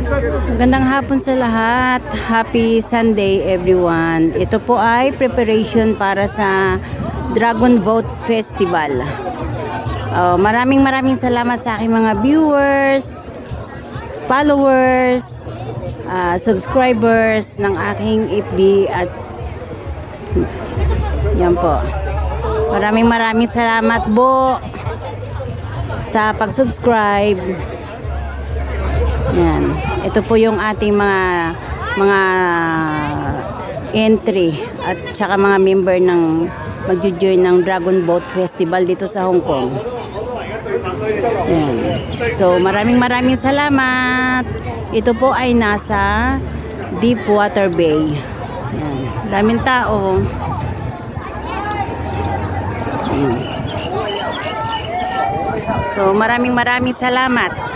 Magandang hapon sa lahat. Happy Sunday everyone. Ito po ay preparation para sa Dragon Boat Festival. Maraming salamat sa aking mga viewers, followers, subscribers ng aking FB at yan po. Maraming salamat po sa pag-subscribe. Yan. Ito po yung ating mga entry at saka mga member ng magjo-join ng Dragon Boat Festival dito sa Hong Kong. Yan. So maraming salamat. Ito po ay nasa Deepwater Bay. Yan. Daming tao. Yan. So maraming salamat.